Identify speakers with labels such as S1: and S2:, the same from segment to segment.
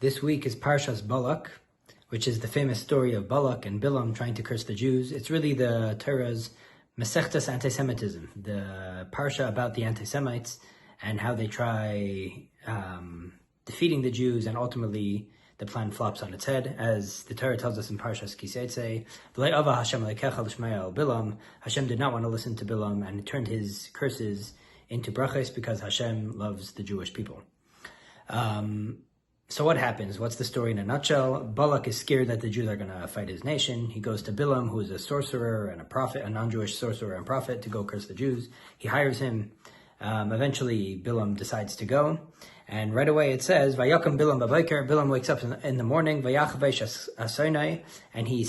S1: This week is Parsha's Balak, which is the famous story of Balak and Bilam trying to curse the Jews. It's really the Torah's Masechtas Antisemitism, the Parsha about the anti-Semites and how they try defeating the Jews, and ultimately the plan flops on its head. As the Torah tells us in Parsha's Kiseitse, Bilam, Hashem did not want to listen to Bilam and turned his curses into brachos because Hashem loves the Jewish people. So what happens? What's the story in a nutshell? Balak is scared that the Jews are going to fight his nation. He goes to Bilam, who is a sorcerer and a prophet, a non-Jewish sorcerer and prophet, to go curse the Jews. He hires him. Eventually, Bilam decides to go. And right away it says, Vayakam Bilam b'bayker. Bilam wakes up in the morning, Vayachvesh asarnai, and he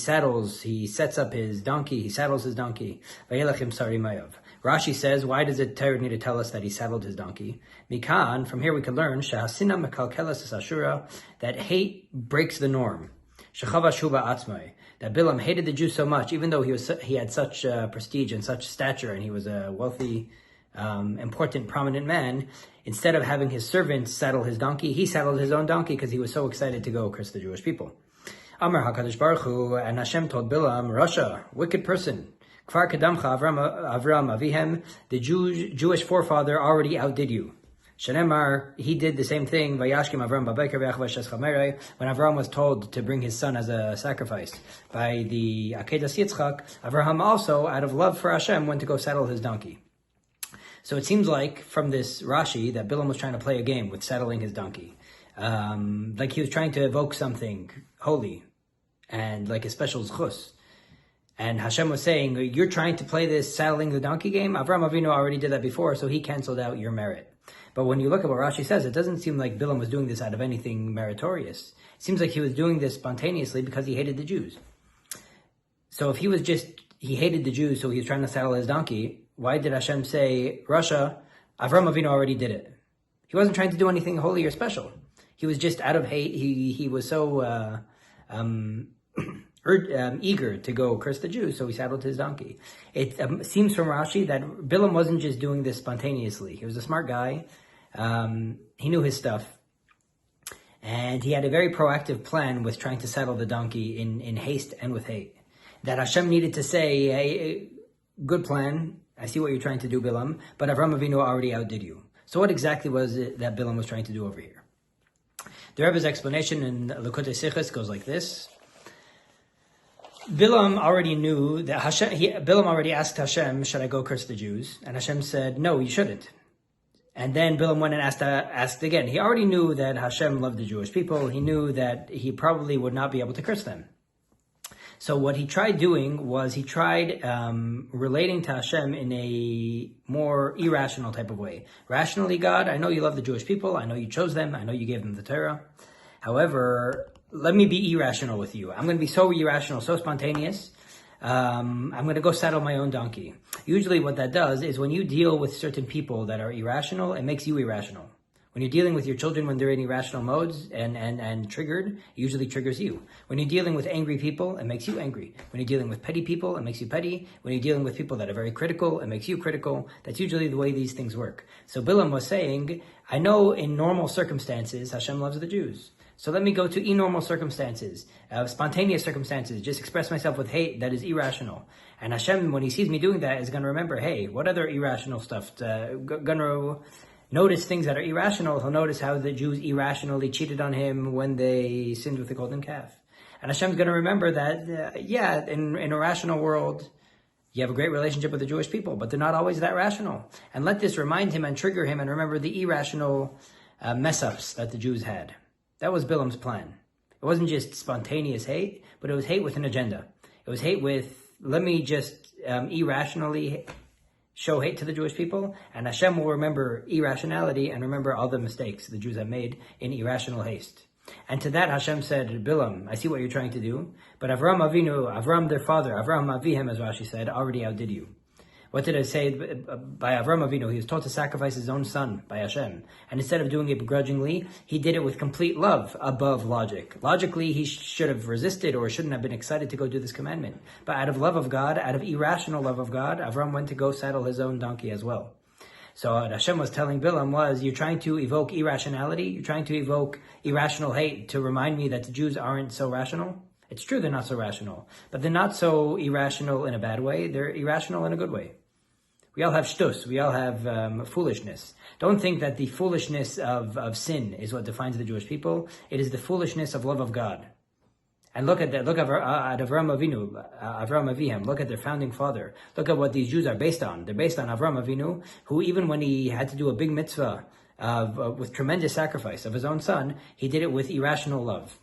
S1: sets up his donkey, he saddles his donkey. Vayelachim sarimayav. Rashi says, why does the Torah need to tell us that he saddled his donkey? Mikan, from here we can learn, Shahasina mekalkelas asashura, that hate breaks the norm. Shechava shuba atzmai, that Bilam hated the Jews so much, even though he had such prestige and such stature, and he was a wealthy, important, prominent man. Instead of having his servants saddle his donkey, he saddled his own donkey because he was so excited to go curse the Jewish people. Amar HaKadosh Baruch Hu, and Hashem told Bilam, Rasha, wicked person, Kfar Kadamcha Avram Avihem, the Jewish forefather already outdid you. Shenemar, he did the same thing, Vayashkim Avram Babeker Ve'achvash Eschamere, when Avram was told to bring his son as a sacrifice by the Akedas Yitzchak, Avraham also, out of love for Hashem, went to go saddle his donkey. So it seems like, from this Rashi, that Bilam was trying to play a game with saddling his donkey. Like he was trying to evoke something holy, and like a special zchus. And Hashem was saying, you're trying to play this saddling the donkey game? Avram Avinu already did that before, so he canceled out your merit. But when you look at what Rashi says, it doesn't seem like Bilam was doing this out of anything meritorious. It seems like he was doing this spontaneously because he hated the Jews. So if he hated the Jews, so he was trying to saddle his donkey, why did Hashem say, Rasha, Avram Avinu already did it? He wasn't trying to do anything holy or special. He was just out of hate. He was so eager to go curse the Jews, so he saddled his donkey. It seems from Rashi that Bilam wasn't just doing this spontaneously. He was a smart guy. He knew his stuff. And he had a very proactive plan with trying to saddle the donkey in haste and with hate. That Hashem needed to say, hey, good plan, I see what you're trying to do, Bilam, but Avram Avinu already outdid you. So what exactly was it that Bilam was trying to do over here? The Rebbe's explanation in Likutei Sichos goes like this. Bilam already knew that Bilam already asked Hashem, should I go curse the Jews? And Hashem said, no, you shouldn't. And then Bilam went and asked again. He already knew that Hashem loved the Jewish people. He knew that he probably would not be able to curse them. So what he tried doing was he tried relating to Hashem in a more irrational type of way. Rationally, God, I know you love the Jewish people. I know you chose them. I know you gave them the Torah. However, let me be irrational with you. I'm going to be so irrational, so spontaneous. I'm going to go saddle my own donkey. Usually what that does is when you deal with certain people that are irrational, it makes you irrational. When you're dealing with your children when they're in irrational modes and triggered, it usually triggers you. When you're dealing with angry people, it makes you angry. When you're dealing with petty people, it makes you petty. When you're dealing with people that are very critical, it makes you critical. That's usually the way these things work. So Bilam was saying, I know in normal circumstances, Hashem loves the Jews. So let me go to enormal circumstances, spontaneous circumstances, just express myself with hate that is irrational. And Hashem, when he sees me doing that, is going to remember, hey, what other irrational stuff? Going to notice things that are irrational. He'll notice how the Jews irrationally cheated on him when they sinned with the golden calf. And Hashem's going to remember that, in a rational world, you have a great relationship with the Jewish people, but they're not always that rational. And let this remind him and trigger him and remember the irrational mess-ups that the Jews had. That was Bilam's plan. It wasn't just spontaneous hate, but it was hate with an agenda. It was hate with, let me just irrationally show hate to the Jewish people, and Hashem will remember irrationality and remember all the mistakes the Jews have made in irrational haste. And to that Hashem said, Bilam, I see what you're trying to do, but Avram their father, Avram Avihem, as Rashi said, already outdid you. What did I say? By Avram Avinu, he was told to sacrifice his own son by Hashem. And instead of doing it begrudgingly, he did it with complete love above logic. Logically, he should have resisted or shouldn't have been excited to go do this commandment. But out of love of God, out of irrational love of God, Avram went to go saddle his own donkey as well. So what Hashem was telling Bilam was, you're trying to evoke irrationality, you're trying to evoke irrational hate to remind me that the Jews aren't so rational. It's true they're not so rational, but they're not so irrational in a bad way, they're irrational in a good way. We all have shtus, we all have foolishness. Don't think that the foolishness of sin is what defines the Jewish people. It is the foolishness of love of God. And look at that. Look at Avram Avinu, Avram Avihem. Look at their founding father. Look at what these Jews are based on. They're based on Avram Avinu, who even when he had to do a big mitzvah with tremendous sacrifice of his own son, he did it with irrational love.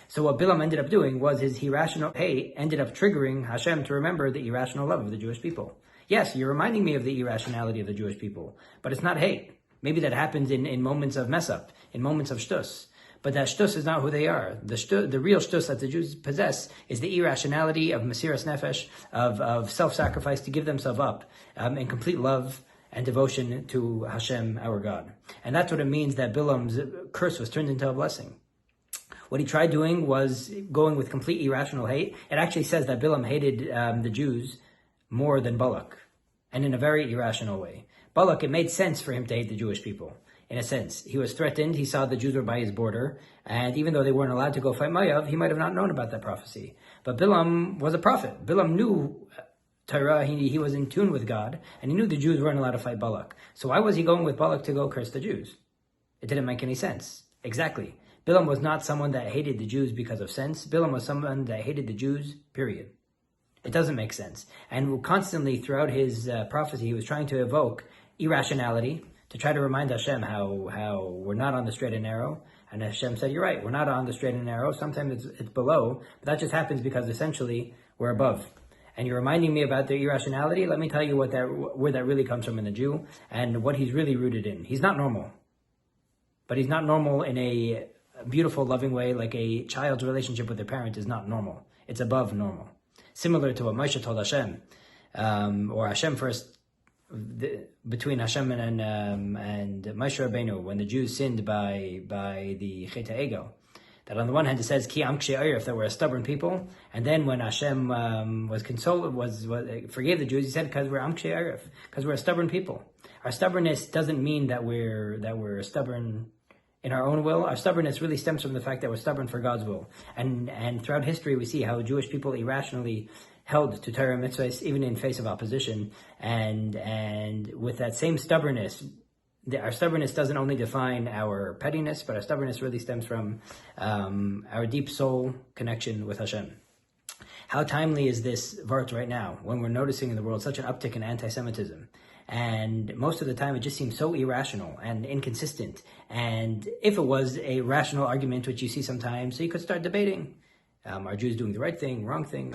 S1: So what Bilam ended up doing was his irrational hate ended up triggering Hashem to remember the irrational love of the Jewish people. Yes, you're reminding me of the irrationality of the Jewish people, but it's not hate. Maybe that happens in moments of mess up, in moments of shtus. But that shtus is not who they are. The real shtus that the Jews possess is the irrationality of Mesiras Nefesh, of self-sacrifice to give themselves up in complete love and devotion to Hashem, our God. And that's what it means that Bilam's curse was turned into a blessing. What he tried doing was going with complete irrational hate. It actually says that Bilam hated the Jews more than Balak, and in a very irrational way. Balak, it made sense for him to hate the Jewish people. In a sense, he was threatened. He saw the Jews were by his border, and even though they weren't allowed to go fight Mayav, he might have not known about that prophecy. But Bilam was a prophet. Bilam knew Torah. He was in tune with God, and he knew the Jews weren't allowed to fight Balak. So why was he going with Balak to go curse the Jews? It didn't make any sense. Exactly. Bilam was not someone that hated the Jews because of sense. Bilam was someone that hated the Jews, period. It doesn't make sense. And constantly throughout his prophecy, he was trying to evoke irrationality, to try to remind Hashem how we're not on the straight and narrow. And Hashem said, you're right, we're not on the straight and narrow. Sometimes it's below, but that just happens because essentially we're above. And you're reminding me about the irrationality. Let me tell you where that really comes from in the Jew and what he's really rooted in. He's not normal. But he's not normal in a beautiful, loving way, like a child's relationship with their parent is not normal. It's above normal. Similar to what Moshe told Hashem, or Hashem first, between Hashem and Moshe Rabbeinu, when the Jews sinned by the Ita A, that on the one hand it says Ki am kshei oref, that we're a stubborn people, and then when Hashem forgave the Jews, he said because we're am kshei oref, because we're a stubborn people. Our stubbornness doesn't mean that we're stubborn in our own will. Our stubbornness really stems from the fact that we're stubborn for God's will. And throughout history we see how Jewish people irrationally held to Torah and mitzvahs even in face of opposition. And with that same stubbornness, our stubbornness doesn't only define our pettiness, but our stubbornness really stems from our deep soul connection with Hashem. How timely is this vart right now when we're noticing in the world such an uptick in anti-Semitism? And most of the time it just seems so irrational and inconsistent. And if it was a rational argument, which you see sometimes, so you could start debating. Are Jews doing the right thing, wrong thing?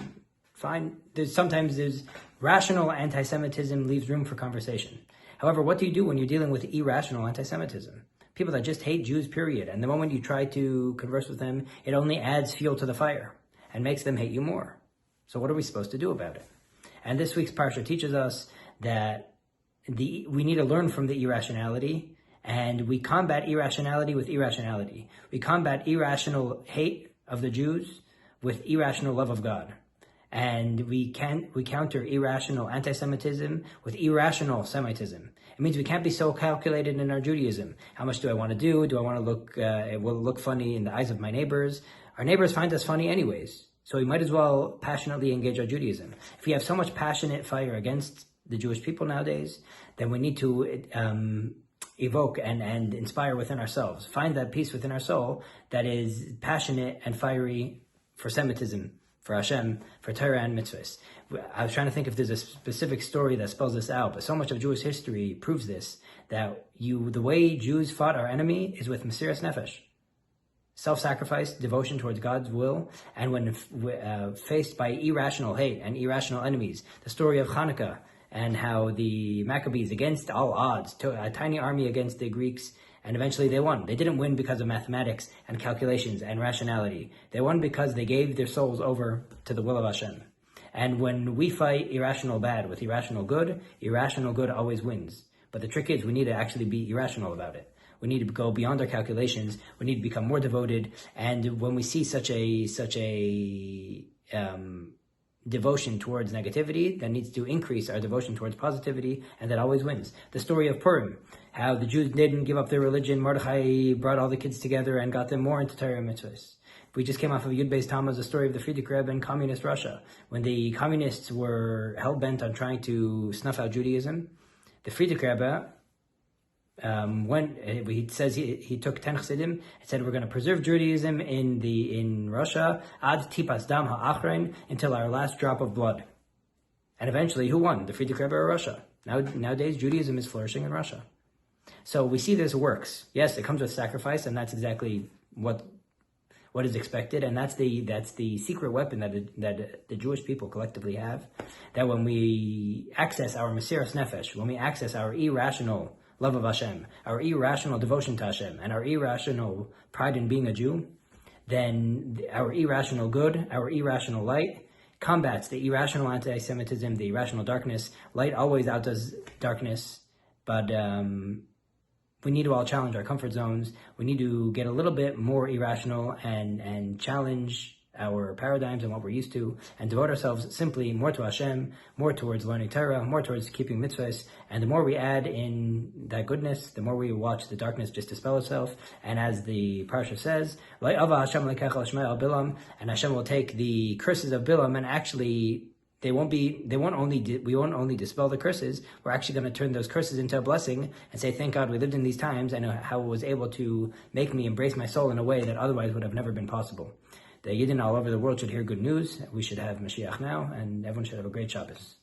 S1: Fine. Sometimes there's rational anti-Semitism leaves room for conversation. However, what do you do when you're dealing with irrational anti-Semitism? People that just hate Jews, period. And the moment you try to converse with them, it only adds fuel to the fire and makes them hate you more. So what are we supposed to do about it? And this week's Parsha teaches us that we need to learn from the irrationality, and we combat irrationality with irrationality. We combat irrational hate of the Jews with irrational love of God. And we counter irrational anti-Semitism with irrational Semitism. It means we can't be so calculated in our Judaism. How much do I want to do? Do I want to look, will it look funny in the eyes of my neighbors? Our neighbors find us funny anyways. So we might as well passionately engage our Judaism. If we have so much passionate fire against the Jewish people nowadays, then we need to evoke and inspire within ourselves. Find that peace within our soul that is passionate and fiery for Semitism, for Hashem, for Torah and mitzvahs. I was trying to think if there's a specific story that spells this out, but so much of Jewish history proves this, that the way Jews fought our enemy is with Mesiras Nefesh. Self-sacrifice, devotion towards God's will, and when faced by irrational hate and irrational enemies. The story of Hanukkah, and how the Maccabees, against all odds, took a tiny army against the Greeks, and eventually they won. They didn't win because of mathematics and calculations and rationality. They won because they gave their souls over to the will of Hashem. And when we fight irrational bad with irrational good always wins. But the trick is we need to actually be irrational about it. We need to go beyond our calculations. We need to become more devoted. And when we see such a devotion towards negativity, that needs to increase our devotion towards positivity, and that always wins. The story of Purim, how the Jews didn't give up their religion. Mordechai brought all the kids together and got them more into Torah and mitzvahs. We just came off of Yud Beis Tammuz, the story of the Friedrich Rebbe in communist Russia. When the communists were hell-bent on trying to snuff out Judaism, the Friedrich Rebbe, he says he took 10 chassidim and said, we're going to preserve Judaism in Russia ad tipas dam ha'achrein, until our last drop of blood. And eventually, who won? The Friedrich Rebbe or Russia? Nowadays, Judaism is flourishing in Russia. So we see this works. Yes, it comes with sacrifice, and that's exactly what is expected, and that's the secret weapon that the Jewish people collectively have. That when we access our Mesiras Nefesh, when we access our irrational love of Hashem, our irrational devotion to Hashem, and our irrational pride in being a Jew, then our irrational good, our irrational light, combats the irrational anti-Semitism, the irrational darkness. Light always outdoes darkness, but we need to all challenge our comfort zones. We need to get a little bit more irrational and challenge our paradigms and what we're used to, and devote ourselves simply more to Hashem, more towards learning Torah, more towards keeping mitzvahs. And the more we add in that goodness, the more we watch the darkness just dispel itself. And as the Parsha says, and Hashem will take the curses of Bilam, and actually we won't only dispel the curses, we're actually going to turn those curses into a blessing and say, thank God we lived in these times, and how it was able to make me embrace my soul in a way that otherwise would have never been possible. The Yidden all over the world should hear good news. We should have Mashiach now, and everyone should have a great Shabbos.